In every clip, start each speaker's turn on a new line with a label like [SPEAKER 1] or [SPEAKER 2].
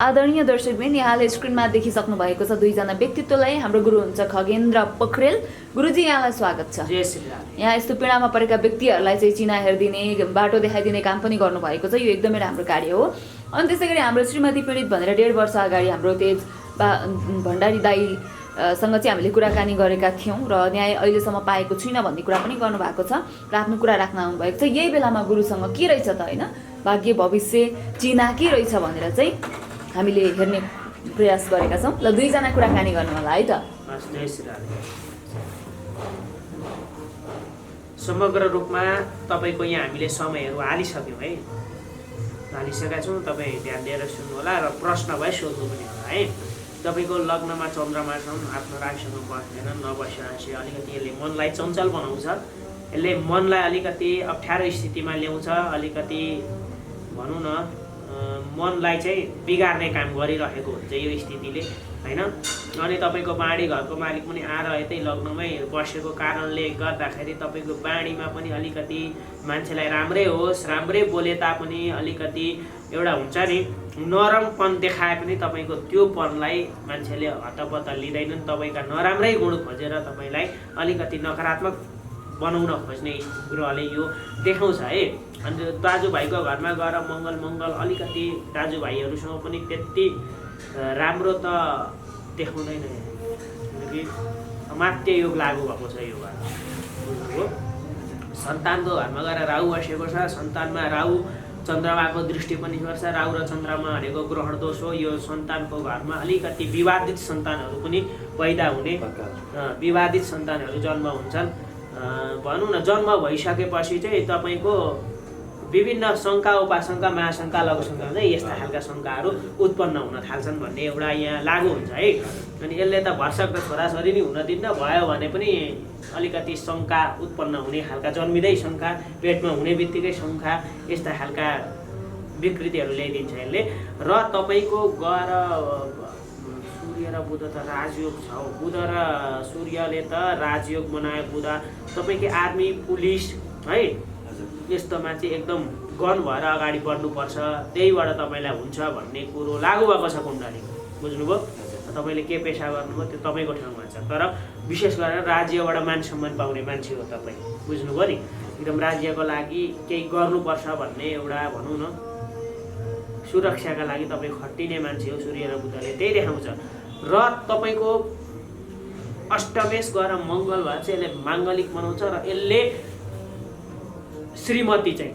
[SPEAKER 1] आदरणीय दर्शकवृन्द, यहाँले स्क्रिनमा देखिसक्नु भएको छ दुईजना व्यक्तित्वलाई। हाम्रो गुरु हुन्छ खगेन्द्र पोखरेल। गुरुजी, यहाँलाई स्वागत छ।
[SPEAKER 2] जय श्री राम।
[SPEAKER 1] यहाँ यस्तो पीडामा परेका व्यक्तिहरूलाई चाहिँ चिना हेरिदिने, बाटो देखाइदिने काम पनि गर्नुभएको छ। यो एकदमै राम्रो कार्य हो। अनि त्यसै गरी हाम्रो श्रीमती पीडित भनेर 1.5 वर्ष अगाडि हाम्रो तेज भण्डारी दाईसँग चाहिँ हामीले कुराकानी गरेका थियौँ र न्याय अहिलेसम्म पाएको छुइनँ भन्ने कुरा पनि गर्नुभएको छ र आफ्नो कुरा राख्न आउनुभएको छ। यही बेलामा गुरुसँग के रहेछ त होइन, भाग्य भविष्य चिना के रहेछ भनेर चाहिँ हामीले हेर्ने प्रयास गरेका छौँ। ल, दुईजना कुराकानी गर्नु होला है त।
[SPEAKER 2] जय श्री राम। समग्र रूपमा तपाईँको यहाँ हामीले समयहरू हालिसक्यौँ है, हालिसकेका छौँ। तपाईँ ध्यान दिएर सुन्नु होला र प्रश्न भए सोध्नु पनि होला है। तपाईँको लग्नमा चन्द्रमा छन्, आफ्नो राशिसँग बस्दैन, नबसेपछि अलिकति यसले मनलाई चञ्चल बनाउँछ, यसले मनलाई अलिकति अप्ठ्यारो स्थितिमा ल्याउँछ, अलिकति भनौँ न मनलाई चाहिँ बिगार्ने काम गरिरहेको हुन्छ यो स्थितिले होइन। अनि तपाईँको बाणी घरको मालिक पनि आएर यतै लग्नमै बसेको कारणले गर्दाखेरि तपाईँको बाणीमा पनि अलिकति मान्छेलाई राम्रै होस्, राम्रै बोले तापनि अलिकति एउटा हुन्छ नि नरमपन देखाए पनि तपाईँको त्यो पनलाई मान्छेले हतपत लिँदैनन्। तपाईँका नराम्रै गुण खोजेर तपाईँलाई अलिकति नकारात्मक बनाउन खोज्ने ग्रहले यो देखाउँछ है। अनि दाजुभाइको घरमा गएर मङ्गल अलिकति दाजुभाइहरूसँग पनि त्यति राम्रो त देखाउँदैन कि मात्य योग लागु भएको छ यो घर बुझ्नुभयो। सन्तानको घरमा गएर राहु बसेको छ, सन्तानमा राहु चन्द्रमाको दृष्टि पनि गर्छ। राहु र चन्द्रमा भनेको ग्रहण दोष हो। यो सन्तानको घरमा अलिकति विवादित सन्तानहरू पनि पैदा हुने, विवादित सन्तानहरू जन्म हुन्छन्। भनौँ न जन्म भइसकेपछि चाहिँ तपाईँको विभिन्न शङ्का उपाशङ्का महाशङ्का लघुशङ्का हुन्छ, यस्ता खालका शङ्काहरू उत्पन्न हुन थाल्छन् भन्ने एउटा यहाँ लागु हुन्छ है। अनि यसले त भर्सक त छोराछोरी नै हुन दिन्न, भयो भने पनि अलिकति शङ्का उत्पन्न हुने खालका, जन्मिँदै शङ्का, पेटमा हुने बित्तिकै शङ्का, यस्ता खालका विकृतिहरू ल्याइदिन्छ यसले। र तपाईँको गएर सूर्य र बुध त राजयोग छ, बुध र सूर्यले त राजयोग बनायो। बुध तपाईँको आर्मी पुलिस है यस्तोमा चाहिँ एकदम गन भएर अगाडि बढ्नुपर्छ, त्यहीबाट तपाईँलाई हुन्छ भन्ने कुरो लागु भएको छ कुण्डलीको, बुझ्नुभयो। तपाईँले के पेसा गर्नुभयो त्यो तपाईँको ठाउँमा छ, तर विशेष गरेर राज्यबाट मान सम्मान पाउने मान्छे हो तपाईँ, बुझ्नुभयो नि। एकदम राज्यको लागि केही गर्नुपर्छ भन्ने एउटा भनौँ न सुरक्षाका लागि तपाईँ खटिने मान्छे हो। सूर्य र बुधले त्यही देखाउँछ। र तपाईँको अष्टमेश गएर मङ्गल भएर चाहिँ यसले माङ्गलिक बनाउँछ र यसले श्रीमती चाहिँ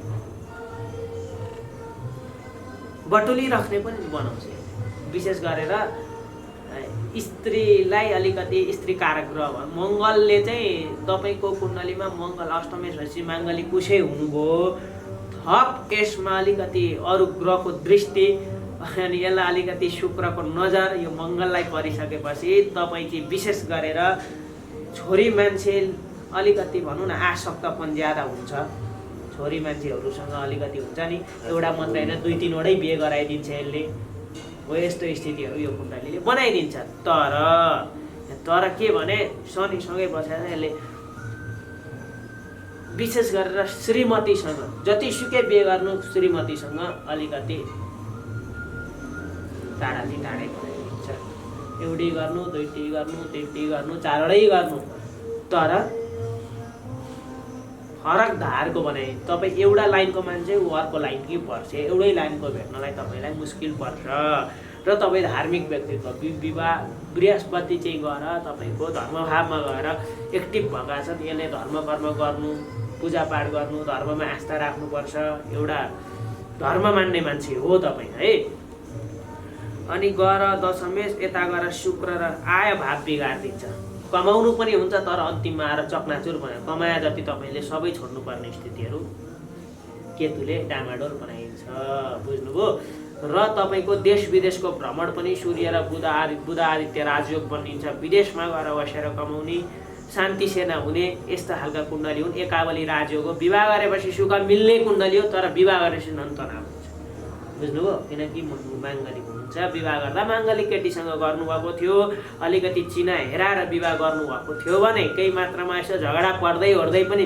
[SPEAKER 2] बटुली राख्ने पनि बनाउँछ। विशेष गरेर स्त्रीलाई अलिकति स्त्री कारक ग्रह भयो मङ्गलले चाहिँ तपाईँको कुण्डलीमा मङ्गल अष्टमेश भएपछि माङ्गलिक कुशै हुनुभयो। थप यसमा अलिकति अरू ग्रहको दृष्टि अनि यसलाई अलिकति शुक्रको नजर यो मङ्गललाई परिसकेपछि तपाईँकी विशेष गरेर छोरी मान्छे अलिकति भनौँ न आसक्तपन ज्यादा हुन्छ। छोरी मान्छेहरूसँग अलिकति हुन्छ नि, एउटा मात्र होइन 2-3वटै बिहे गराइदिन्छ यसले हो। यस्तो स्थितिहरू यो कुण्डलीले बनाइदिन्छ। तर के भने शनिसँगै बसेर यसले विशेष गरेर श्रीमतीसँग जतिसुकै बिहे गर्नु श्रीमतीसँग अलिकति टाढै बनाइदिन्छ। एउटै गर्नु, दुईटै गर्नु, तिनटै गर्नु, चारवटै गर्नु, तर फरक धारको बनाइ। तपाईँ एउटा लाइनको मान्छे ऊ अर्को लाइनकै पर्छ, एउटै लाइनको भेट्नलाई तपाईँलाई मुस्किल पर्छ। र तपाईँ धार्मिक व्यक्तित्व विवाह बृहस्पति चाहिँ गएर तपाईँको धर्मभावमा गएर एक्टिभ भएका छन्। यसले धर्म कर्म गर्नु, पूजापाठ गर्नु, धर्ममा आस्था राख्नुपर्छ, एउटा धर्म मान्ने मान्छे हो तपाईँ है। अनि गएर दशमेश यता गएर शुक्र र आय भाव बिगारिदिन्छ। कमाउनु पनि हुन्छ तर अन्तिममा आएर चकनाचुर बनायो। कमाए जति तपाईँले सबै छोड्नुपर्ने स्थितिहरू केतुले डामाडोल बनाइन्छ, बुझ्नुभयो। र तपाईँको देश विदेशको भ्रमण पनि सूर्य र बुध आदित्य राजयोग बनिन्छ। विदेशमा गएर बसेर कमाउने, शान्ति सेना हुने यस्ता खालका कुण्डली हुन्। एकावली राजयोग हो। विवाह गरेपछि सुख मिल्ने कुण्डली हो, तर विवाह गरेपछि तनाव हुन्छ, बुझ्नुभयो। किनकि माङ्गलिक हुनुहुन्छ, विवाह गर्दा माङ्गलिक केटीसँग गर्नुभएको थियो, अलिकति चिना हेराएर विवाह गर्नुभएको थियो भने केही मात्रामा यसो झगडा पर्दै ओर्दै पनि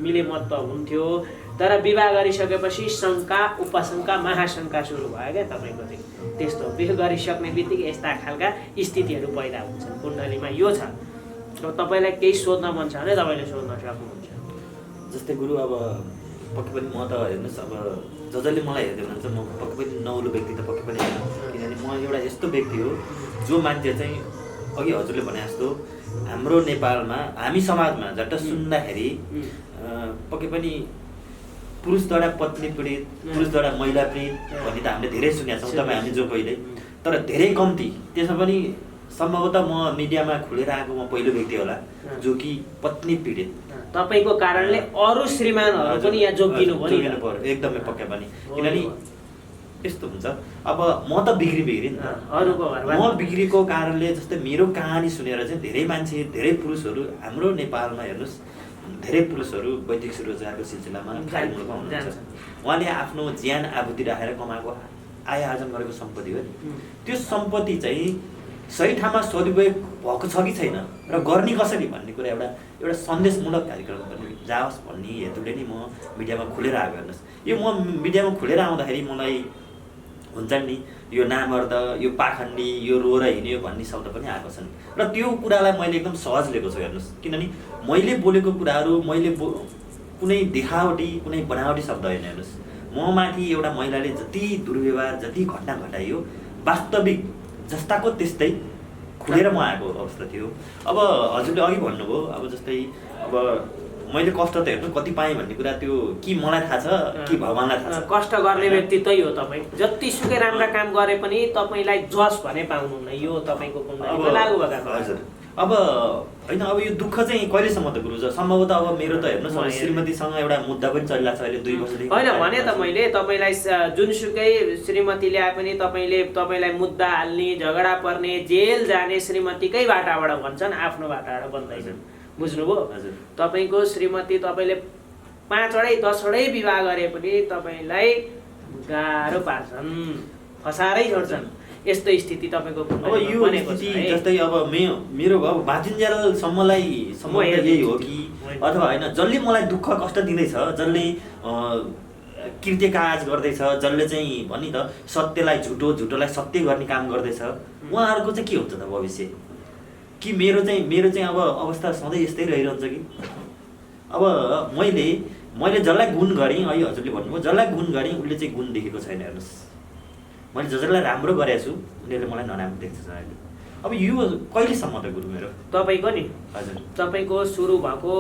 [SPEAKER 2] मिले मत हुन्थ्यो। तर विवाह गरिसकेपछि शङ्का उपशङ्का महाशङ्का सुरु भयो क्या तपाईँको चाहिँ। त्यस्तो बिहे गरिसक्ने बित्तिकै यस्ता खालका स्थितिहरू पैदा हुन्छन् कुण्डलीमा यो छ। र तपाईँलाई केही सोध्न मन छ भने तपाईँले सोध्न सक्नुहुन्छ।
[SPEAKER 3] जस्तै गुरु अब पक्कै पनि म त हेर्नुहोस् अब जसले मलाई हेर्दै हुनुहुन्छ म पक्कै पनि नौलो व्यक्ति त पक्कै पनि होइन, किनभने म एउटा यस्तो व्यक्ति हो जो मान्छे चाहिँ अघि हजुरले भने जस्तो हाम्रो नेपालमा हामी समाजमा झट्ट सुन्दाखेरि पक्कै पनि पुरुषद्वारा पत्नी पीडित, पुरुषद्वारा महिला पीडित भन्ने त हामीले धेरै सुनेका छौँ, तपाईँ हामी जो कहिले, तर धेरै कम्ती। त्यसमा पनि सम्भवतः म मिडियामा खुलेर आएको म पहिलो व्यक्ति होला जो कि पत्नी पीडित।
[SPEAKER 2] तपाईँको कारणले अरू श्रीमानहरू पनि यहाँ जोगिनु
[SPEAKER 3] पर्यो एकदमै पक्कै पनि, किनभने यस्तो हुन्छ अब म त बिग्री नि त,
[SPEAKER 2] अरूको घरमा
[SPEAKER 3] म बिग्रेको कारणले जस्तै मेरो कहानी सुनेर चाहिँ धेरै मान्छे धेरै पुरुषहरू हाम्रो नेपालमा हेर्नुहोस् धेरै पुरुषहरू वैदिक रोजगारको सिलसिलामा कालीमुलमा हुनुहुन्छ। उहाँले आफ्नो ज्यान आहुति राखेर कमाएको आय आर्जन गरेको सम्पत्ति हो नि, त्यो सम्पत्ति चाहिँ सही ठाउँमा सदुपयोग भएको छ कि छैन र गर्ने कसरी भन्ने कुरा एउटा सन्देशमूलक कार्यक्रम पनि जाओस् भन्ने हेतुले नै म मिडियामा खुलेर आएको। हेर्नुहोस् यो म मिडियामा खुलेर आउँदाखेरि मलाई हुन्छ नि यो नामर्द, यो पाखण्डी, यो रोएर हिँड्यो भन्ने शब्द पनि आएको छन् र त्यो कुरालाई मैले एकदम सहज लिएको छु। हेर्नुहोस् किनभने मैले बोलेको कुराहरू मैले कुनै देखावटी कुनै बनावटी शब्द होइन। हेर्नुहोस् म माथि एउटा महिलाले जति दुर्व्यवहार जति घटना घटाइयो वास्तविक जस्ताको त्यस्तै खुलेर म आएको अवस्था थियो। अब हजुरले अघि भन्नुभयो अब जस्तै अब मैले कष्ट त हेर्नु कति पाएँ भन्ने कुरा त्यो कि मलाई थाहा छ कि भगवान्लाई थाहा छ।
[SPEAKER 2] कष्ट गर्ने व्यक्ति त्यही हो तपाईँ, जतिसुकै राम्रा काम गरे पनि तपाईँलाई जस भने पाउनुहुन्न, यो तपाईँको कुण्डलीमा लागु भएको।
[SPEAKER 3] हजुर अब होइन अब यो दुःख चाहिँ कहिलेसम्म त गुरु सम्भवतः अब मेरो त हेर्नुहोस् अब श्रीमतीसँग एउटा मुद्दा पनि चलिरहेको छ अहिले 2 वर्षदेखि।
[SPEAKER 2] होइन भने त मैले तपाईँलाई जुनसुकै श्रीमती ल्याए पनि तपाईँलाई मुद्दा हाल्ने, झगडा पर्ने, जेल जाने श्रीमतीकै बाटाबाट भन्छन्, आफ्नो बाटाबाट भन्दैछन्। बुझ्नुभयो?
[SPEAKER 3] हजुर
[SPEAKER 2] तपाईँको श्रीमती तपाईँले 5वटै 10वटै विवाह गरे पनि तपाईँलाई गाह्रो पार्छन्, फसारै छोड्छन्। यस्तो स्थिति तपाईँको
[SPEAKER 3] अब यो स्थिति जस्तै अब मेरो अब बाँचिन्जेलसम्मलाई यही हो कि अथवा होइन जसले मलाई दुःख कष्ट दिँदैछ, जसले कृत्य काज गर्दैछ, जसले चाहिँ भनि त सत्यलाई झुटोलाई सत्य गर्ने काम गर्दैछ, उहाँहरूको चाहिँ के हुन्छ त भविष्य? कि मेरो चाहिँ अब अवस्था सधैँ यस्तै रहिरहन्छ कि? अब मैले जसलाई गुण गरेँ, अहिले हजुरले भन्नुभयो जसलाई गुण गरेँ उसले चाहिँ गुण देखेको छैन। हेर्नुहोस् मैले जसलाई राम्रो गरेको छु उनीहरूले मलाई नराम्रो देख्छ अहिले। अब यो कहिलेसम्म त गुरु मेरो?
[SPEAKER 2] तपाईँको नि
[SPEAKER 3] हजुर
[SPEAKER 2] तपाईँको सुरु भएको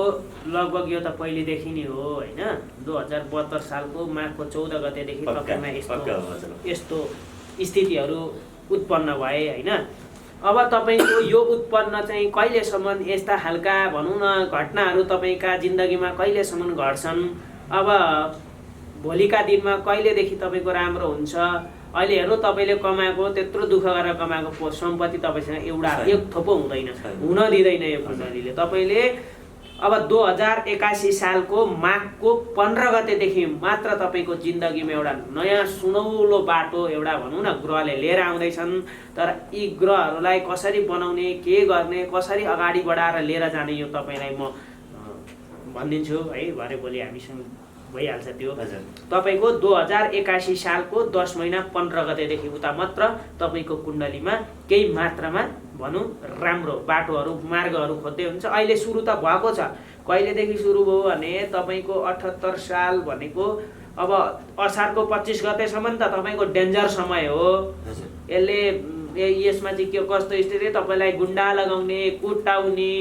[SPEAKER 2] लगभग यो त पहिलेदेखि नै हो होइन। 2072 सालको माघको 14 गतेदेखि तपाईँमा यस्तो स्थितिहरू उत्पन्न भए होइन। अब तपाईँको यो उत्पन्न चाहिँ कहिलेसम्म यस्ता खालका भनौँ न घटनाहरू तपाईँका जिन्दगीमा कहिलेसम्म घट्छन्? अब भोलिका दिनमा कहिलेदेखि तपाईँको राम्रो हुन्छ? अहिले हेर्नु तपाईँले कमाएको त्यत्रो दुःख गरेर कमाएको सम्पत्ति तपाईँसँग एक थोपो हुँदैन, हुन दिँदैन यो कुण्डलीले। तपाईँले अब 2081 सालको माघको 15 गतेदेखि मात्र तपाईँको जिन्दगीमा एउटा नयाँ सुनौलो बाटो एउटा भनौँ न ग्रहले लिएर आउँदैछन्। तर यी ग्रहहरूलाई कसरी बनाउने, के गर्ने, कसरी अगाडि बढाएर लिएर जाने यो तपाईँलाई म भनिदिन्छु है। भरे भोलि हामीसँग भइहाल्छ त्यो। तपाईँको 2081 सालको 10 महिना 15 गतेदेखि उता मात्र तपाईँको कुण्डलीमा केही मात्रामा भनौँ राम्रो बाटोहरू मार्गहरू खोज्दै हुन्छ। अहिले सुरु त भएको छ, कहिलेदेखि सुरु भयो भने तपाईँको 78 साल भनेको अब असारको 25 गतेसम्म त तपाईँको डेन्जर समय हो। यसमा चाहिँ के कस्तो स्थिति तपाईँलाई गुन्डा लगाउने, कुटाउने,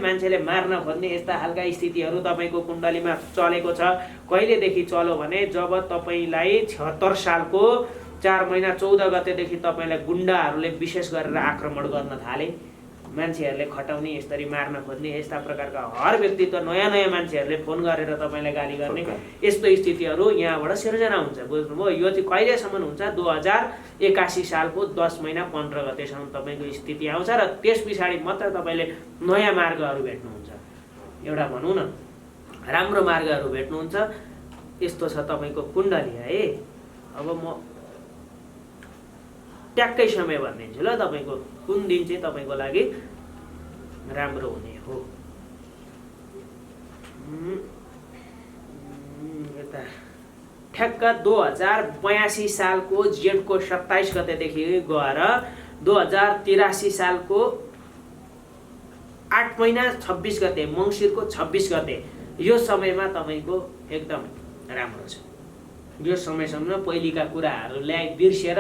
[SPEAKER 2] मान्छेले मार्न खोज्ने यस्ता खालका स्थितिहरू तपाईँको कुण्डलीमा चलेको छ। कहिलेदेखि चल्यो भने जब तपाईँलाई 76 सालको 4 महिना 14 गतेदेखि तपाईँलाई गुन्डाहरूले विशेष गरेर आक्रमण गर्न थाले, मान्छेहरूले खटाउने, यसरी मार्न खोज्ने, यस्ता प्रकारका हर व्यक्तित्व नयाँ नयाँ मान्छेहरूले फोन गरेर तपाईँलाई गाली गर्ने यस्तो स्थितिहरू यहाँबाट सिर्जना हुन्छ। बुझ्नुभयो? यो चाहिँ कहिलेसम्म हुन्छ? 2081 सालको 10 महिना 15 गतेसम्म तपाईँको स्थिति आउँछ र त्यस पछाडि मात्र तपाईँले नयाँ मार्गहरू भेट्नुहुन्छ, एउटा भनौँ न राम्रो मार्गहरू भेट्नुहुन्छ। यस्तो छ तपाईँको कुण्डली है। अब म ट्याक्कै समय भनिदिन्छु ल तपाईँको कुन दिन चाहिँ तपाईँको लागि राम्रो हुने हो। यता ठ्याक्क 2082 सालको जेठको 27 गतेदेखि गएर 2083 सालको 8 महिना 26 गते मङ्सिरको 26 गते यो समयमा तपाईँको एकदम राम्रो छ। यो समयसम्म पहिलेका कुराहरूलाई बिर्सेर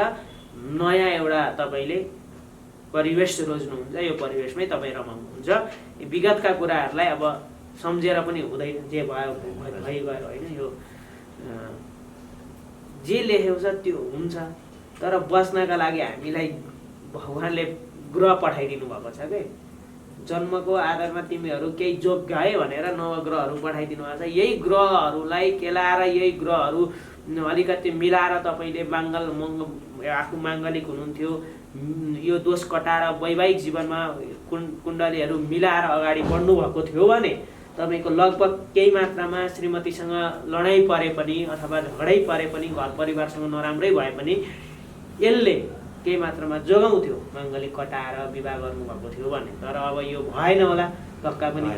[SPEAKER 2] नयाँ एउटा तपाईँले परिवेश रोज्नुहुन्छ, यो परिवेशमै तपाईँ रमाउनुहुन्छ। विगतका कुराहरूलाई अब सम्झेर पनि हुँदैन, जे भयो भइगयो होइन। यो जे लेखेको छ त्यो हुन्छ, तर बस्नका लागि हामीलाई भगवान्ले ग्रह पठाइदिनु भएको छ के। जन्मको आधारमा तिमीहरू केही जोग्य है भनेर नवग्रहहरू पठाइदिनु भएको छ। यही ग्रहहरूलाई केलाएर यही ग्रहहरू अलिकति मिलाएर तपाईँले आफ्नो माङ्गलिक हुनुहुन्थ्यो, यो दोष कटाएर वैवाहिक जीवनमा कुण्डलीहरू मिलाएर अगाडि बढ्नुभएको थियो भने तपाईँको लगभग केही मात्रामा श्रीमतीसँग लडाइँ परे पनि अथवा झगडै परे पनि घर परिवारसँग नराम्रै भए पनि यसले केही मात्रामा जोगाउँथ्यो माङ्गलिक कटाएर विवाह गर्नुभएको थियो भने। तर अब यो भएन होला, पक्का पनि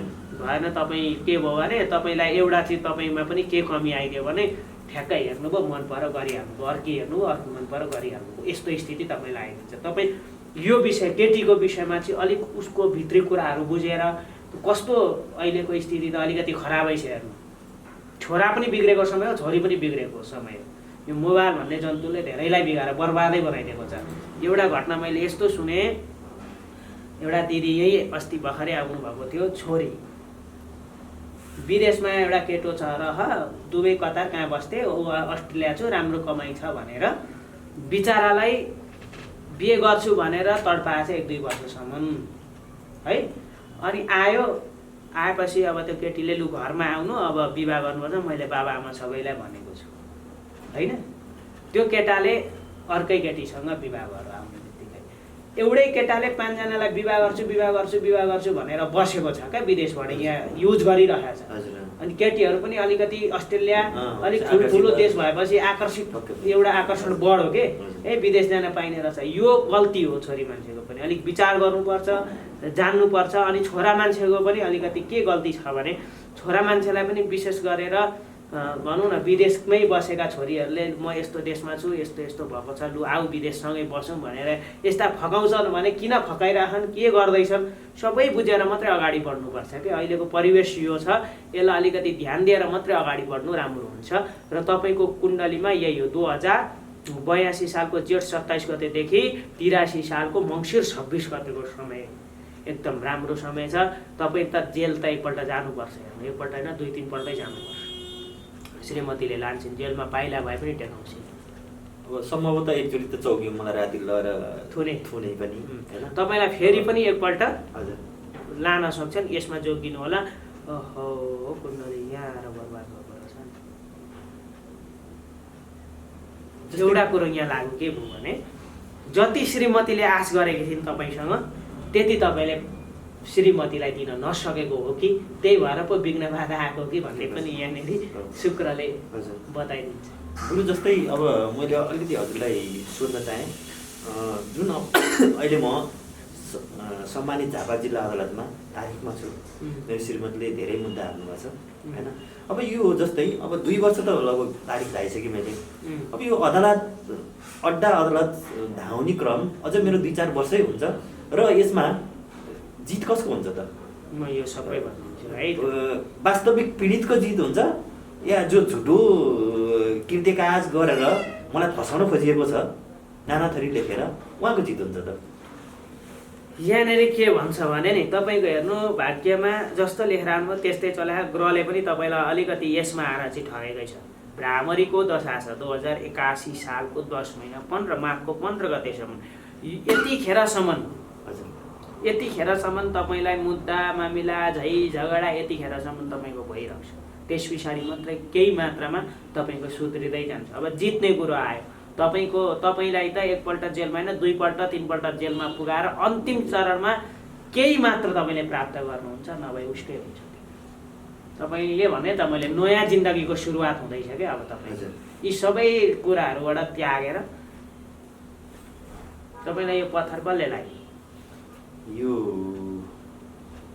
[SPEAKER 2] भएन। तपाईँ के भयो भने तपाईँलाई एउटा चिज तपाईँमा पनि के कमी आइदियो भने ठ्याक्कै हेर्नुभयो, मन पऱ्यो गरिहाल्नुभयो, अर्कै हेर्नुभयो, अर्को मन पऱ्यो गरिहाल्नुभयो, यस्तो स्थिति तपाईँलाई आइदिन्छ। तपाईँ यो विषय केटीको विषयमा चाहिँ अलिक उसको भित्री कुराहरू बुझेर कस्तो अहिलेको स्थिति त अलिकति खराबै छ हेर्नु। छोरा पनि बिग्रेको समय हो, छोरी पनि बिग्रेको समय हो। यो मोबाइल भन्ने जन्तुले धेरैलाई बिगाएर बर्बादै बनाइदिएको छ। एउटा घटना मैले यस्तो सुने, एउटा दिदी यही अस्ति भर्खरै आउनुभएको थियो, छोरी विदेशमा एउटा केटो छ र दुबई कतार कहाँ बस्थे, अस्ट्रेलिया छु, राम्रो कमाइ छ भनेर बिचारालाई बिहे गर्छु भनेर तडपाएको छ 1-2 वर्षसम्म है। अनि आएपछि अब त्यो केटीले लु घरमा आउनु, अब विवाह गर्नुपर्छ, मैले बाबा आमा सबैलाई भनेको छु होइन। त्यो केटाले अर्कै केटीसँग विवाह गरेर आउने बित्तिकै एउटै केटाले 5 जनालाई विवाह गर्छु भनेर बसेको छ क्या, विदेशबाट यहाँ युज गरिरहेको छ। अनि केटीहरू पनि अलिकति अस्ट्रेलिया अलिक ठुलो देश भएपछि एउटा आकर्षण बढ्यो के, विदेश जान पाइने रहेछ। यो गल्ती हो छोरी मान्छेको पनि, अलिक विचार गर्नुपर्छ, जान्नुपर्छ। अनि छोरा मान्छेको पनि अलिकति के गल्ती छ भने छोरा मान्छेलाई पनि विशेष गरेर भनौँ न विदेशमै बसेका छोरीहरूले म यस्तो देशमा छु, यस्तो भएको छ, लु आऊ विदेशसँगै बसौँ भनेर यस्ता फकाउँछन् भने किन फकाइराखन्, के गर्दैछन्, सबै बुझेर मात्रै अगाडि बढ्नुपर्छ कि। अहिलेको परिवेश यो छ, यसलाई अलिकति ध्यान दिएर मात्रै अगाडि बढ्नु राम्रो हुन्छ। र तपाईँको कुण्डलीमा यही हो, 2082 सालको जेठ 27 गतेदेखि 83 सालको मङ्सिर 26 गतेको समय एकदम राम्रो समय छ। तपाईँ त जेल त एकपल्ट जानुपर्छ, एकपल्ट होइन 2-3 पल्टै जानुपर्छ। श्रीमतीले लान्छन् जेलमा, पाइला भए पनि टेकाउँछन्।
[SPEAKER 3] अब सम्भवतः एकचोटि त चौकी मलाई राति लगेर थुने पनि होइन,
[SPEAKER 2] तपाईँलाई फेरि पनि एकपल्ट
[SPEAKER 3] हजुर
[SPEAKER 2] लान सक्छन्। यसमा जोगिनु होला। ओहो कुण्डली यहाँ आएर बर्बाद भएको रहेछ। एउटा कुरो यहाँ लाग्यो के भयो भने जति श्रीमतीले आश गरेकी थिइन् तपाईँसँग त्यति तपाईँले श्रीमतीलाई दिन नसकेको हो कि त्यही भएर पो विघ्न बाधा आएको कि भन्ने पनि यहाँनिर शुक्रले बताइदिन्छ।
[SPEAKER 3] गुरु जस्तै अब मैले अलिकति हजुरलाई सोध्न चाहेँ, जुन अहिले म सम्मानित झापा जिल्ला अदालतमा तारिखमा छु, मेरो श्रीमतीले धेरै मुद्दा हाल्नुभएको छ होइन। अब यो जस्तै अब 2 वर्ष त लगभग तारिख धाइसकेँ मैले। अब यो अड्डा अदालत धाउने क्रम अझ मेरो 2-4 वर्षै हुन्छ र यसमा जित कसको हुन्छ त?
[SPEAKER 2] म यो सबै भन्छु है,
[SPEAKER 3] वास्तविक पीडितको जित हुन्छ या जो झुटो कृत्यकाज गरेर मलाई फसाउन खोजिएको छ नाना थरी लेखेर उहाँको जित हुन्छ त?
[SPEAKER 2] यहाँनिर के भन्छ भने नि तपाईँको हेर्नु भाग्यमा जस्तो लेखेर आउनुभयो त्यस्तै चलाएको, ग्रहले पनि तपाईँलाई अलिकति यसमा आएर चाहिँ ठगेकै छ। भ्रामरीको दशा छ 2081 सालको 10 महिना 15 माघको 15 गतेसम्म। यतिखेरसम्म तपाईँलाई मुद्दा मामिला झै झगडा यतिखेरसम्म तपाईँको भइरहेको छ। त्यस पछाडि मात्रै केही मात्रामा तपाईँको सुध्रिँदै जान्छ। अब जित्ने कुरो आयो, तपाईँलाई त एकपल्ट जेलमा होइन 2 पल्ट 3 पल्ट जेलमा पुगाएर अन्तिम चरणमा केही मात्र तपाईँले प्राप्त गर्नुहुन्छ, नभए उस्तै हुन्छ। तपाईँले भने त मैले नयाँ जिन्दगीको सुरुवात हुँदैछ क्या। अब तपाईँ यी सबै कुराहरूबाट त्यागेर तपाईँलाई यो पत्थर कसले लाग्यो?
[SPEAKER 3] यो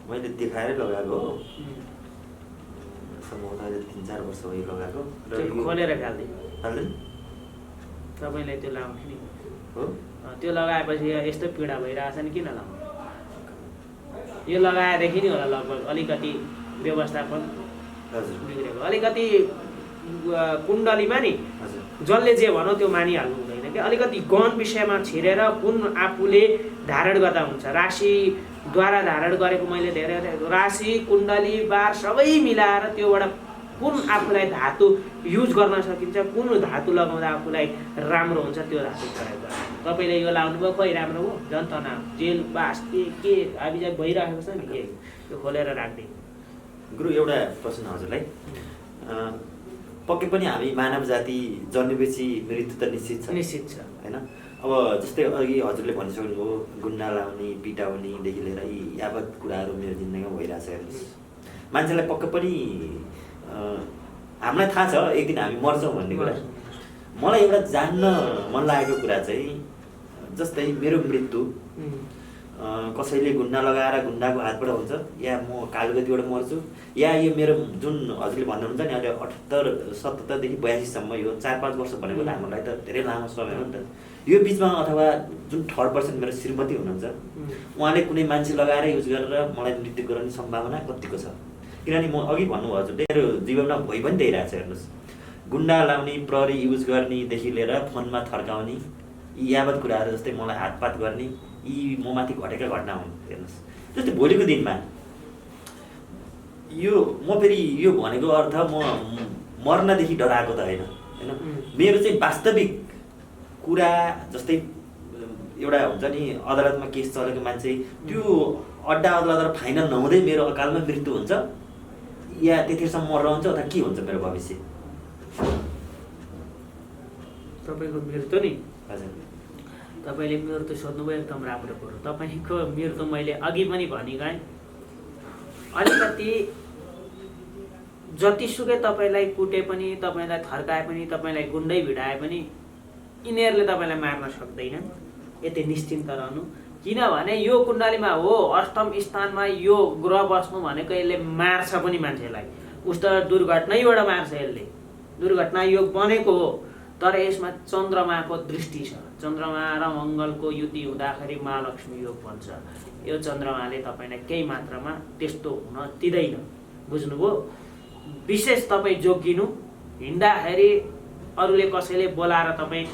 [SPEAKER 3] मैले देखाएरै लगाएको हो, सम्भवतः 3-4 वर्ष भयो लगाएको।
[SPEAKER 2] खोलेर फाल्दै
[SPEAKER 3] हाल्दैन
[SPEAKER 2] तपाईँलाई त्यो लाउने नि
[SPEAKER 3] हो
[SPEAKER 2] त्यो लगाएपछि यस्तो पीडा भइरहेछ नि किन लाउनु यो लगाएदेखि नि होला लगभग अलिकति व्यवस्थापन
[SPEAKER 3] हजुर
[SPEAKER 2] बिग्रेको अलिकति कुण्डलीमा नि
[SPEAKER 3] हजुर
[SPEAKER 2] जसले जे भनौँ त्यो मानिहाल्नु हुँदैन कि अलिकति गहन विषयमा छिरेर कुन आफूले धारण गर्दा हुन्छ राशिद्वारा धारण गरेको मैले धेरै राशि कुण्डली बार सबै मिलाएर त्योबाट कुन आफूलाई धातु युज गर्न सकिन्छ कुन धातु लगाउँदा आफूलाई राम्रो हुन्छ त्यो धातु प्रयोग गर्नु तपाईँले यो लाउनुभयो खोइ राम्रो हो झन् तनाव जेल बास के आबिजाइ भइरहेको छ नि के त्यो खोलेर राखिदिनु
[SPEAKER 3] गुरु एउटा प्रश्न हजुरलाई पक्कै पनि हामी मानव जाति जन्मेपछि मृत्यु त निश्चित छ होइन अब जस्तै अघि हजुरले भनिसक्नुभयो गुन्डा लाउने पिटाउनेदेखि लिएर यी यावत कुराहरू मेरो जिन्दगीमा भइरहेछ हेर्नुहोस् मान्छेलाई पक्कै पनि हामीलाई थाहा छ एक दिन हामी मर्छौँ भन्ने कुरा मलाई एउटा जान्न मन लागेको कुरा चाहिँ जस्तै मेरो मृत्यु कसैले गुन्डा लगाएर गुन्डाको हातबाट हुन्छ या म कालगतिबाट मर्छु या यो मेरो जुन हजुरले भन्नुहुन्छ नि अहिले 78 77देखि 82सम्म यो 4-5 वर्ष भनेको त हाम्रो लागि त धेरै लामो समय हो नि त यो बिचमा अथवा जुन थर्ड पर्सन मेरो श्रीमती हुनुहुन्छ उहाँले कुनै मान्छे लगाएर युज गरेर मलाई मृत्यु गराउने सम्भावना कतिको छ किनभने म अघि भन्नुभयो हजुरले मेरो जीवनमा भइ पनि दिइरहेको छ हेर्नुहोस् गुन्डा लाउने प्रहरी युज गर्नेदेखि लिएर फोनमा थर्काउने यी यावत कुराहरू जस्तै मलाई हातपात गर्ने यी ममाथि घटेका घटना हुन् हेर्नुहोस् जस्तै भोलिको दिनमा यो म फेरि यो भनेको अर्थ म मर्नदेखि डराएको त होइन मेरो चाहिँ वास्तविक कुरा जस्तै एउटा हुन्छ नि अदालतमा केस चलेको मान्छे त्यो अड्डा अदालत फाइनल नहुँदै मेरो अकालमा मृत्यु हुन्छ या त्यतिसम्म मर्न हुन्छ अथवा के हुन्छ मेरो भविष्य
[SPEAKER 2] तपाईँको मृत्यु नि
[SPEAKER 3] हजुर
[SPEAKER 2] तपाईँले मृत्यु सोध्नुभयो एकदम राम्रो कुरो तपाईँको मृत्यु मैले अघि पनि भनिगएँ अलिकति जतिसुकै तपाईँलाई कुटे पनि तपाईँलाई थर्काए पनि तपाईँलाई गुन्डै भिडाए पनि यिनीहरूले तपाईँलाई मार्न सक्दैन यति निश्चिन्त रहनु किनभने यो कुण्डलीमा हो अष्टम स्थानमा यो ग्रह बस्नु भनेको यसले मार्छ पनि मान्छेलाई उस्तो दुर्घटनैबाट मार्छ यसले दुर्घटना योग बनेको हो तर यसमा चन्द्रमाको दृष्टि छ चन्द्रमा र मङ्गलको युति हुँदाखेरि महालक्ष्मी योग भन्छ यो चन्द्रमाले तपाईँलाई केही मात्रामा त्यस्तो हुन दिँदैन बुझ्नुभयो विशेष तपाईँ जोगिनु हिँड्दाखेरि अरूले कसैले बोलाएर तपाईँ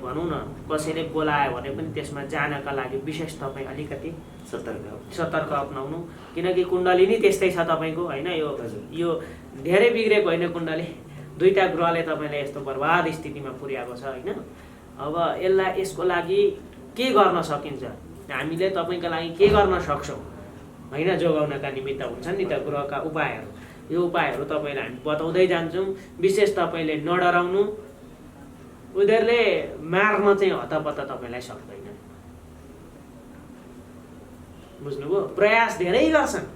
[SPEAKER 2] भनौँ न कसैले बोलायो भने पनि त्यसमा जानका लागि विशेष तपाईँ अलिकति सतर्क अपनाउनु किनकि कुण्डली नै त्यस्तै छ तपाईँको होइन यो धेरै बिग्रेको होइन कुण्डली दुईटा ग्रहले तपाईँलाई यस्तो बर्बाद स्थितिमा पुर्याएको छ होइन अब यसको लागि के गर्न सकिन्छ हामीले तपाईँको लागि के गर्न सक्छौँ होइन जोगाउनका निमित्त हुन्छन् नि त ग्रहका उपायहरू यो उपायहरू तपाईँलाई हामी बताउँदै जान्छौँ विशेष तपाईँले नडराउनु उनीहरूले मार्न चाहिँ हतपत तपाईँलाई सक्दैन बुझ्नुभयो प्रयास धेरै गर्छन्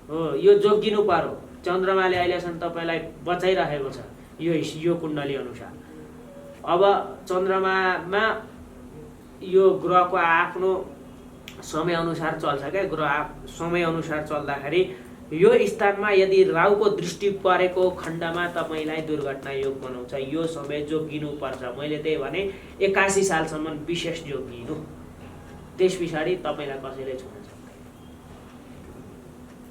[SPEAKER 2] हो यो जोगिनु पर्यो चन्द्रमाले अहिलेसम्म तपाईँलाई बचाइरहेको छ यो कुण्डली अनुसार अब चन्द्रमामा यो ग्रहको आफ्नो समयअनुसार चल्छ क्या ग्रह समयअनुसार चल्दाखेरि यो स्थानमा यदि राहुको दृष्टि परेको खण्डमा तपाईँलाई दुर्घटना योग बनाउँछ यो समय जोगिनुपर्छ मैले त्यही भने 81 सालसम्म विशेष जोगिनु त्यस पछाडि तपाईँलाई कसैले छुन सक्दैन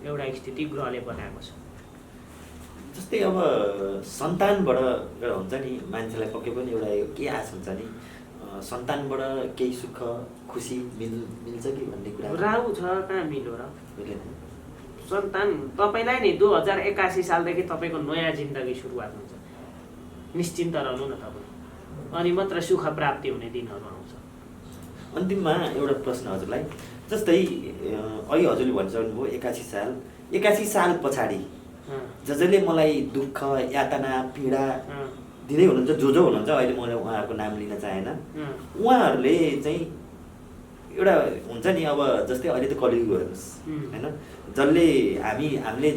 [SPEAKER 2] एउटा स्थिति ग्रहले बनाएको छ
[SPEAKER 3] जस्तै अब सन्तानबाट एउटा हुन्छ नि मान्छेलाई पक्कै पनि एउटा के आश हुन्छ नि सन्तानबाट केही सुख खुसी मिल्छ कि भन्ने कुरा
[SPEAKER 2] राहु छ कहाँ मिल्यो र सन्तान तपाईँलाई नि 2081 सालदेखि तपाईँको नयाँ जिन्दगी सुरुवात हुन्छ निश्चिन्त रहनु न तपाईँ अनि मात्र सुख प्राप्ति हुने दिनहरू आउँछ
[SPEAKER 3] अन्तिममा एउटा प्रश्न हजुरलाई जस्तै अहिले हजुरले भनिसक्नुभयो 81 साल पछाडि जसले मलाई दुःख यातना पीडा दिँदै हुनुहुन्छ जो हुनुहुन्छ अहिले मैले उहाँहरूको नाम लिन चाहेन उहाँहरूले चाहिँ एउटा हुन्छ नि अब जस्तै अहिले त कलियुग हेर्नुहोस् होइन जसले हामीले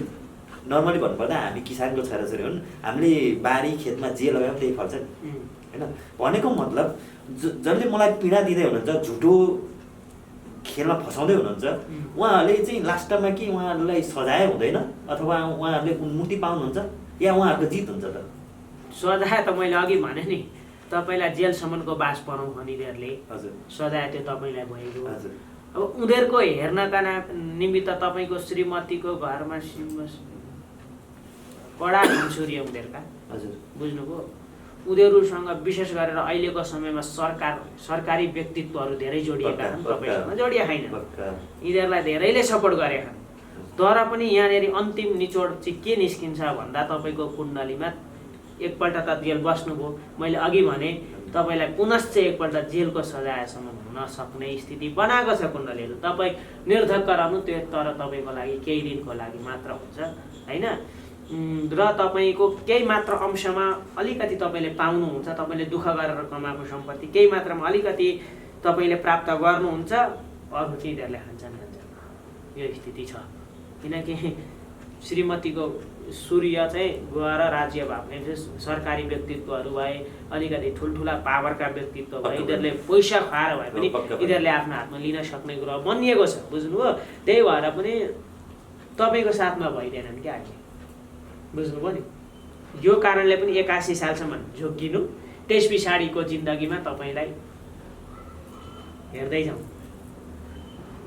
[SPEAKER 3] नर्मली भन्नुपर्दा हामी किसानको छोराछोरी हुन् हामीले बारी खेतमा जे लगायौँ त्यही फल्छ नि होइन भनेको मतलब जसले मलाई पीडा दिँदै हुनुहुन्छ झुटो खेलमा फसाउँदै हुनुहुन्छ उहाँहरूले चाहिँ लास्टमा कि उहाँहरूलाई सजाय हुँदैन अथवा उहाँहरूले उन्मुक्ति पाउनुहुन्छ या उहाँहरूको जित हुन्छ त?
[SPEAKER 2] सजाय त मैले अघि भने नि तपाईँलाई जेलसम्मको बास बनाउँ यिनीहरूले
[SPEAKER 3] हजुर
[SPEAKER 2] सजाय त्यो तपाईँलाई भएको।
[SPEAKER 3] हजुर
[SPEAKER 2] अब उनीहरूको हेर्नका निमित्त तपाईँको श्रीमतीको घरमा कडा घुसुरियो उनीहरूका,
[SPEAKER 3] हजुर
[SPEAKER 2] बुझ्नुभयो? उनीहरूसँग विशेष गरेर अहिलेको समयमा सरकारी व्यक्तित्वहरू धेरै जोडिएका छन्, तपाईँसँग जोडिया छैन। यिनीहरूलाई धेरैले सपोर्ट गरेका छन्। तर पनि यहाँनिर अन्तिम निचोड चाहिँ के निस्किन्छ भन्दा तपाईँको कुण्डलीमा एकपल्ट त जेल बस्नुभयो, मैले अघि भने तपाईँलाई पुनश्च एकपल्ट जेलको सजायसम्म हुन सक्ने स्थिति बनाएको छ कुण्डलीहरू। तपाईँ निर्धक्क रहनु, त्यो तर तपाईँको लागि केही दिनको लागि मात्र हुन्छ होइन। र तपाईँको केही मात्र अंशमा अलिकति तपाईँले पाउनुहुन्छ, तपाईँले दुःख गरेर कमाएको सम्पत्ति केही मात्रामा अलिकति तपाईँले प्राप्त गर्नुहुन्छ, अरू चाहिँ यिनीहरूले खान्छन्। यो स्थिति छ। किनकि श्रीमतीको सूर्य चाहिँ गएर राज्य भएको सरकारी व्यक्तित्वहरू भए, अलिकति ठुल्ठुला पावरका व्यक्तित्व भए, यिनीहरूले पैसा खुवाएर भए पनि यिनीहरूले आफ्नो हातमा लिन सक्ने कुरा बनिएको छ, बुझ्नुभयो? त्यही भएर पनि तपाईँको साथमा भइदिएनन् क्या अहिले, बुझ्नुभयो नि? यो कारणले पनि 81 सालसम्म झोकिनु, त्यस पछाडिको जिन्दगीमा तपाईँलाई हेर्दै जाउँ।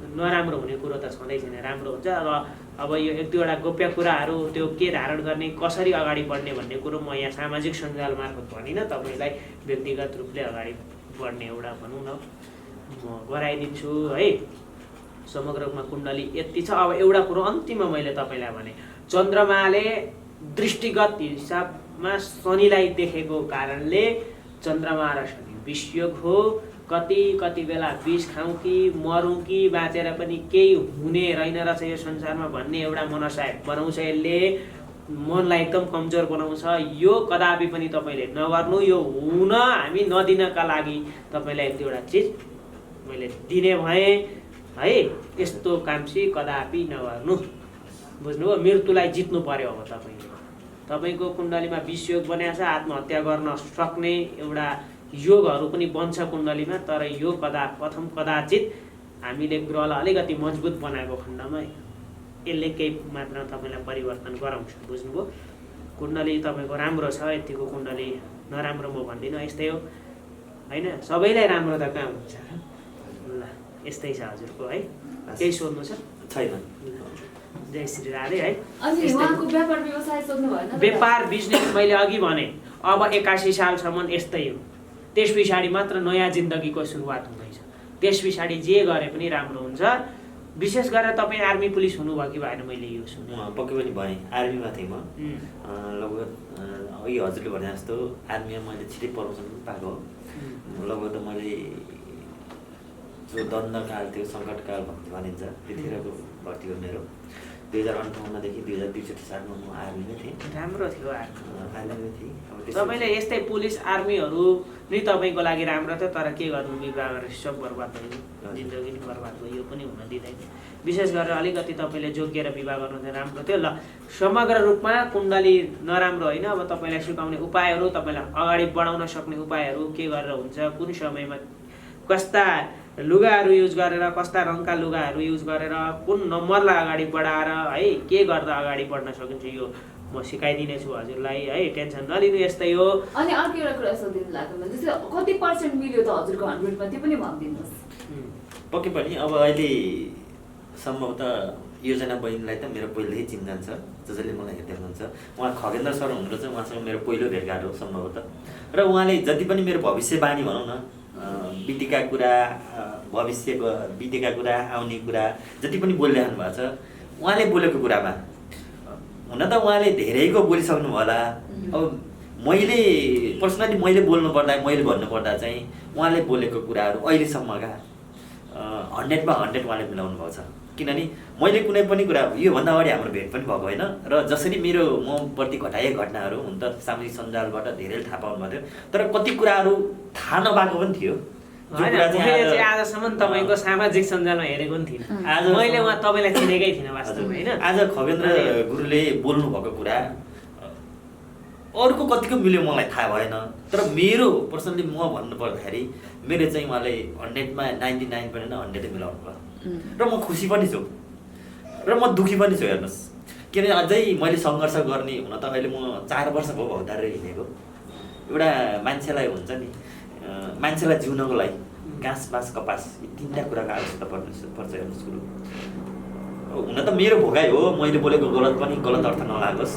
[SPEAKER 2] नराम्रो हुने कुरो त छँदै छैन, राम्रो हुन्छ। अब यो एक दुईवटा गोप्य कुराहरू त्यो के धारण गर्ने, कसरी अगाडि बढ्ने भन्ने कुरो म यहाँ सामाजिक सञ्जाल मार्फत भनिनँ, तपाईँलाई व्यक्तिगत रूपले अगाडि बढ्ने एउटा भनौँ न म गराइदिन्छु है। समग्र रूपमा कुण्डली यति छ। अब एउटा कुरो अन्तिममा मैले तपाईँलाई भने, चन्द्रमाले दृष्टिगत हिसाबमा शनिलाई देखेको कारणले चन्द्रमा र शनि विषयोग हो। कति बेला विष खाउँ कि मरौँ कि बाँचेर पनि केही हुने रहेन रहेछ यो संसारमा भन्ने एउटा मनसाय बनाउँछ। यसले मनलाई एकदम कमजोर बनाउँछ। यो कदापि पनि तपाईँले नगर्नु। यो हुन हामी नदिनका लागि तपाईँलाई एक दुईवटा चिज मैले दिने भएँ है। यस्तो काम चाहिँ कदापि नगर्नु, बुझ्नुभयो? मृत्युलाई जित्नु पर्यो। अब तपाईँको कुण्डलीमा विषयोग बनिएको छ, आत्महत्या गर्न सक्ने एउटा योगहरू पनि बन्छ कुण्डलीमा। तर यो कदाचित हामीले ग्रहलाई अलिकति मजबुत बनाएको खण्डमा यसले केही मात्रामा तपाईँलाई परिवर्तन गराउँछ, बुझ्नुभयो? कुण्डली तपाईँको राम्रो छ, यतिको कुण्डली नराम्रो म भन्दिनँ, यस्तै हो होइन। सबैलाई राम्रो त कहाँ हुन्छ। ल यस्तै छ हजुरको है। केही सोध्नु छ?
[SPEAKER 3] छैन।
[SPEAKER 2] जय श्री राधे है।
[SPEAKER 1] व्यापार व्यवसाय सोध्नु भएन?
[SPEAKER 2] व्यापार बिजनेस मैले अघि भने अब 81 सालसम्म यस्तै हो। त्यस पछाडि मात्र नयाँ जिन्दगीको सुरुवात हुँदैछ। त्यस पछाडि जे गरे पनि राम्रो हुन्छ। विशेष गरेर तपाईँ आर्मी पुलिस हुनुभयो कि भएन? मैले यो सुने
[SPEAKER 3] पक्कै पनि भएँ, आर्मीमा थिएँ म लगभग। अघि हजुरले भने जस्तो आर्मीमा मैले छिटै प्रमोसन पनि पाएको। लगभग त मैले जो द्वन्द्वकाल थियो, सङ्कटकाल भनिन्छ, त्यतिखेरको भर्ती हो मेरो। 2058 देखि 2063 सालमा म आर्मीमै थिएँ।
[SPEAKER 2] राम्रो थियो
[SPEAKER 3] आर्मीमै थिएँ।
[SPEAKER 2] तपाईँले यस्तै पुलिस आर्मीहरू नै तपाईँको लागि राम्रो थियो। तर के गर्नु, विवाह गरेर सब बर्बाद भयो, जिन्दगी नै बर्बाद भयो। यो पनि हुन दिँदैन। विशेष गरेर अलिकति तपाईँले जोगिएर विवाह गर्नु चाहिँ राम्रो थियो। ल समग्र रूपमा कुण्डली नराम्रो होइन। अब तपाईँलाई सिकाउने उपायहरू, तपाईँलाई अगाडि बढाउन सक्ने उपायहरू के गरेर हुन्छ, कुन समयमा कस्ता लुगाहरू युज गरेर, कस्ता रङका लुगाहरू युज गरेर, कुन नम्बरलाई अगाडि बढाएर है के गर्दा अगाडि बढ्न सकिन्छ, यो म सिकाइदिनेछु हजुरलाई है। टेन्सन नलिनु, यस्तै हो।
[SPEAKER 1] अनि अर्को एउटा कुरा सोधिनु लाग्यो, जस्तै कति पर्सेन्ट मिल्यो त हजुरको 100मा, त्यो पनि भनिदिनुहोस्।
[SPEAKER 3] पक्कै पनि अब अहिले सम्भवतः योजना बहिनीलाई त मेरो पहिल्यै चिन्तान छ, जसले मलाई हेर्दै हुनुहुन्छ। उहाँ खगेन्द्र सर हुनुहुन्छ, उहाँसँग मेरो पहिलो भेटघाट हो सम्भवतः। र उहाँले जति पनि मेरो भविष्यवाणी भनौँ न, बितेका कुरा, भविष्यको बितेका कुरा, आउने कुरा जति पनि बोलिरहनु भएको छ, उहाँले बोलेको कुरामा हुन त उहाँले धेरैको बोलिसक्नु होला। अब मैले पर्सनली मैले बोल्नुपर्दा, मैले भन्नुपर्दा चाहिँ उहाँले बोलेको कुराहरू अहिलेसम्मका 100मा 100 उहाँले मिलाउनु भएको छ। किनभने मैले कुनै पनि कुरा, योभन्दा अगाडि हाम्रो भेट पनि भएको होइन। र जसरी मेरो मप्रति घटाइएको घटनाहरू हुन त सामाजिक सञ्जालबाट धेरैले थाहा पाउनु भएको थियो, तर कति कुराहरू थाहा नभएको पनि थियो।
[SPEAKER 2] आजसम्म तपाईँको सामाजिक सञ्जालमा हेरेको पनि थिइनँ। मैले उहाँ तपाईँलाई चिनेकै थिइनँ वास्तवमा होइन।
[SPEAKER 3] आज खगेन्द्र गुरुले बोल्नु भएको कुरा अरूको कतिको मिल्यो मलाई थाहा भएन। तर मेरो पर्सनली म भन्नु पर्दाखेरि मेरो चाहिँ उहाँले 100मा 99 पनि 100 मिलाउनु भयो। र म खुसी पनि छु र म दुखी पनि छु। हेर्नुहोस्, किनभने अझै मैले सङ्घर्ष गर्ने हुन त अहिले म 4 वर्ष भयो भौतारेर हिँडेको। एउटा मान्छेलाई हुन्छ नि मान्छेलाई जिउनको लागि घाँस बाँस कपास यी 3टा कुराको आवश्यकता पर्छ हेर्नुहोस् कुरो। हुन त मेरो भोगाइ हो, मैले बोलेको गलत पनि गलत अर्थ नलागोस्।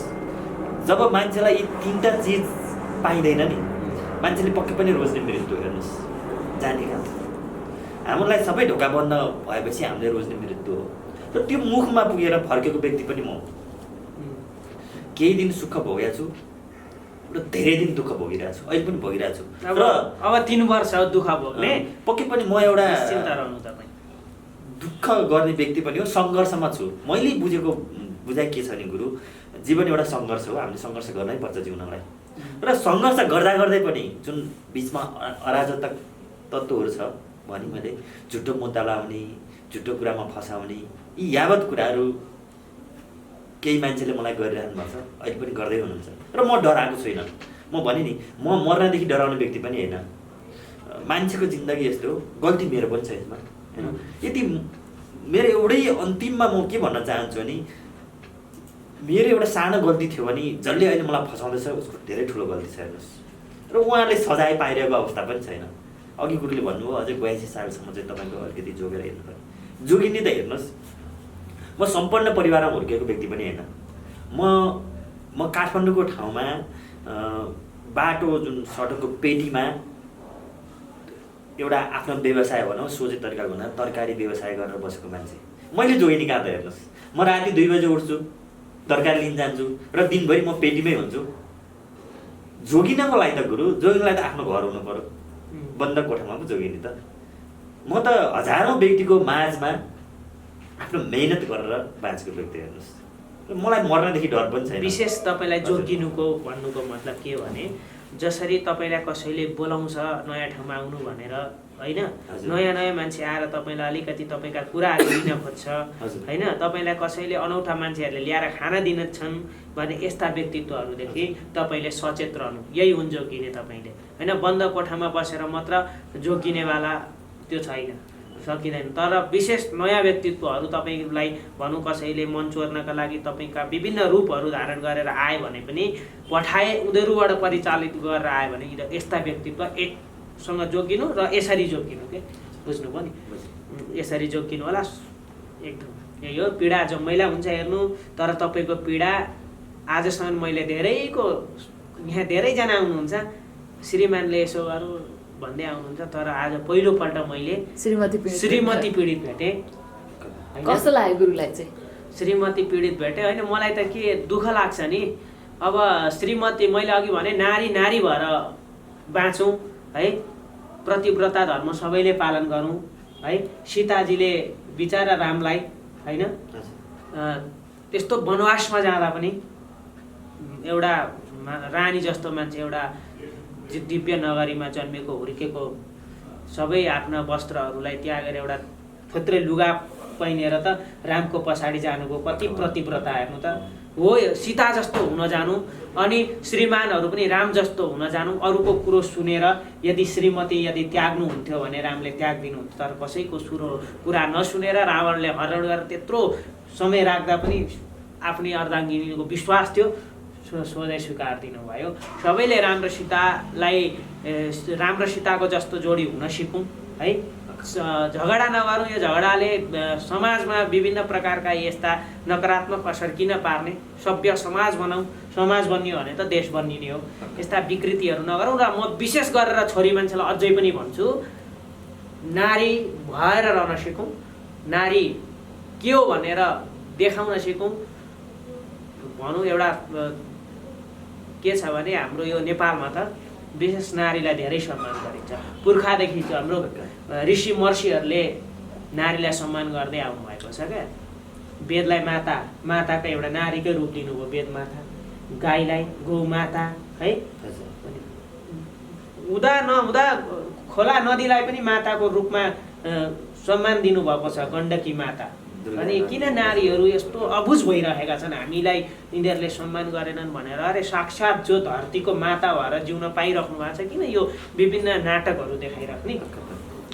[SPEAKER 3] जब मान्छेलाई यी 3टा चिज पाइँदैन नि मान्छेले पक्कै पनि रोज्ने मृत्यु हेर्नुहोस् जाने काम। हामीलाई सबै ढोका बन्द भएपछि हामीले रोज्ने मृत्यु हो। र त्यो मुखमा पुगेर फर्केको व्यक्ति पनि म हो। केही दिन सुख भोगेको छु र धेरै दिन दुःख भोगिरहेको छु, अहिले पनि भोगिरहेको छु।
[SPEAKER 2] र अब 3 वर्ष दुःख भोग्ने
[SPEAKER 3] पक्कै पनि म एउटा
[SPEAKER 2] चिन्ता रहनु तपाईँ
[SPEAKER 3] दुःख गर्ने व्यक्ति पनि हो, सङ्घर्षमा छु। मैले बुझेको बुझाइ के छ नि गुरु, जीवन एउटा सङ्घर्ष हो, हामीले सङ्घर्ष गर्नै पर्छ जिउनलाई। र सङ्घर्ष गर्दा गर्दै पनि जुन बिचमा अराजकता तत्त्वहरू छ भने मैले झुटो मुद्दा लाउने, झुटो कुरामा फसाउने, यी यावत कुराहरू केही मान्छेले मलाई गरिरहनु भएको छ, अहिले पनि गर्दै हुनुहुन्छ। र म डराएको छुइनँ। म भने नि म मर्नदेखि डराउने व्यक्ति पनि होइन। मान्छेको जिन्दगी यस्तो हो, गल्ती मेरो पनि छ यसमा होइन। यदि मेरो एउटै अन्तिममा म के भन्न चाहन्छु भने मेरो एउटा सानो गल्ती थियो भने जसले अहिले मलाई फसाउँदैछ उसको धेरै ठुलो गल्ती छ हेर्नुहोस्। र उहाँले सजाय पाइरहेको अवस्था पनि छैन। अघि गुरुले भन्नुभयो अझै 82 सालसम्म चाहिँ तपाईँको अलिकति जोगेर हेर्नु पर्यो। जोगिने त हेर्नुहोस्, म सम्पन्न परिवारमा हुर्केको व्यक्ति पनि होइन। म काठमाडौँको ठाउँमा बाटो जुन सडकको पेटीमा एउटा आफ्नो व्यवसाय भनौँ सोझै तरिका भन्दा तरकारी व्यवसाय गरेर बसेको मान्छे। मैले जोगिनी कहाँ त हेर्नुहोस्, म राति 2 बजे उठ्छु, तरकारी लिन जान्छु र दिनभरि म पेटीमै हुन्छु। जोगिनको लागि त गुरु, जोगिनलाई त आफ्नो घर हुनु पर्यो, बन्द कोठामा पो जोगिने त। म त हजारौँ व्यक्तिको माझमा आफ्नो मेहनत गरेर बाँचेको व्यक्ति हेर्नुहोस्। मलाई मर्नदेखि डर पनि छैन।
[SPEAKER 2] विशेष तपाईँलाई जोगिनुको भन्नुको मतलब के हो भने जसरी तपाईँलाई कसैले बोलाउँछ नयाँ ठाउँमा आउनु भनेर होइन, नयाँ नयाँ मान्छे आएर तपाईँलाई अलिकति तपाईँका कुराहरू लिन खोज्छ होइन, तपाईँलाई कसैले अनौठा मान्छेहरूले ल्याएर खाना दिनेछन् भने यस्ता व्यक्तित्वहरूदेखि तपाईँले सचेत रहनु। यही हुन् जोगिने तपाईँले होइन। बन्द कोठामा बसेर मात्र जोगिनेवाला त्यो छैन, सकिँदैन। तर विशेष नयाँ व्यक्तित्वहरू तपाईँलाई भनौँ कसैले मन चोर्नका लागि तपाईँका विभिन्न रूपहरू धारण गरेर आए भने पनि पठाए उनीहरूबाट परिचालित गरेर आयो भने यस्ता व्यक्तित्व एकसँग जोगिनु र यसरी जोगिनु के बुझ्नुभयो नि, यसरी जोगिनु होला। एकदम यही हो, पीडा जम्मैलाई हुन्छ हेर्नु। तर तपाईँको पीडा आजसम्म मैले धेरैको यहाँ धेरैजना आउनुहुन्छ श्रीमानले यसो गरौँ भन्दै आउनुहुन्छ, तर आज पहिलोपल्ट मैले श्रीमती पीडित भेटेँ।
[SPEAKER 1] कस्तो लाग्यो गुरुलाई चाहिँ?
[SPEAKER 2] श्रीमती पीडित भेटेँ होइन, मलाई त के दुःख लाग्छ नि। अब श्रीमती मैले अघि भने नारी नारी भएर बाँचौँ है, प्रतिव्रता धर्म सबैले पालन गरौँ है। सीताजीले बिचारा रामलाई होइन त्यस्तो वनवासमा जाँदा पनि एउटा रानी जस्तो मान्छे, एउटा दिव्य नगरीमा जन्मेको हुर्केको, सबै आफ्ना वस्त्रहरूलाई त्यागेर एउटा थोत्रै लुगा पहिनेर त रामको पछाडि जानुको कति प्रतिव्रता हेर्नु त हो। सीता जस्तो हुन जानु अनि श्रीमानहरू पनि राम जस्तो हुन जानु। अरूको कुरो सुनेर यदि श्रीमती यदि त्याग्नुहुन्थ्यो भने रामले त्याग्दिनुहुन्थ्यो, तर कसैको कुरा नसुनेर रावणले हरण गरेर त्यत्रो समय राख्दा पनि आफ्नै अर्धाङ्गिनीको विश्वास थियो, सोझै स्वीकार दिनुभयो। सबैले राम र सीताको जस्तो जोडी हुन सिकौँ है। झगडा नगरौँ। यो झगडाले समाजमा विभिन्न प्रकारका यस्ता नकारात्मक असर किन पार्ने? सभ्य समाज बनाऊ, समाज बन्यो भने त देश बनिने हो। यस्ता विकृतिहरू नगरौँ। र म विशेष गरेर छोरी मान्छेलाई अझै पनि भन्छु, नारी भएर रहन सिकौँ, नारी के हो भनेर देखाउन सिकौँ। भनौँ एउटा के छ भने हाम्रो यो नेपालमा त विशेष नारीलाई धेरै सम्मान गरिन्छ। पुर्खादेखि चाहिँ हाम्रो ऋषि महर्षिहरूले नारीलाई सम्मान गर्दै आउनुभएको छ क्या। वेदलाई माताको एउटा नारीकै रूप दिनुभयो, वेद माता। गाईलाई गौमाता है, हुँदा नहुँदा खोला नदीलाई पनि माताको रूपमा सम्मान दिनुभएको छ, गण्डकी माता। अनि किन नारीहरू यस्तो अबुझ भइरहेका छन्, हामीलाई यिनीहरूले सम्मान गरेनन् भनेर? अरे साक्षात् जो धरतीको माता भएर जिउन पाइराख्नु भएको छ, किन यो विभिन्न नाटकहरू देखाइराख्ने?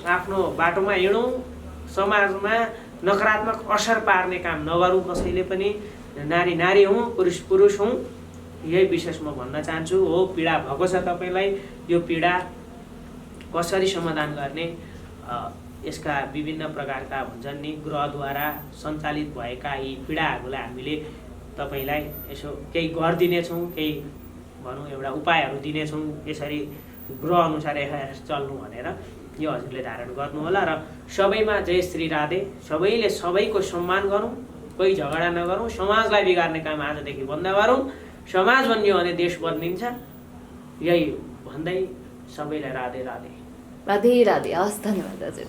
[SPEAKER 2] आफ्नो बाटोमा हिँडौँ, समाजमा नकारात्मक असर पार्ने काम नगरौँ कसैले पनि। नारी नारी हुँ, पुरुष पुरुष हुँ, यही विशेष म भन्न चाहन्छु। हो, पीडा भएको छ तपाईँलाई, यो पीडा कसरी समाधान गर्ने, यसका विभिन्न प्रकारका हुन्छन् नि ग्रहद्वारा सञ्चालित भएका यी पीडाहरूलाई हामीले तपाईँलाई यसो केही गरिदिनेछौँ, केही भनौँ एउटा उपायहरू दिनेछौँ, यसरी ग्रह अनुसार चल्नु भनेर यो हजुरले धारण गर्नुहोला। र सबैमा जय श्री राधे। सबैले सबैको सम्मान गरौँ, कोही झगडा नगरौँ, समाजलाई बिगार्ने काम आजदेखि बन्द गरौँ। समाज बन्यो भने देश बनिन्छ। यही भन्दै सबैलाई राधे राधे।
[SPEAKER 1] राधे राधे। हस्, धन्यवाद दाजु।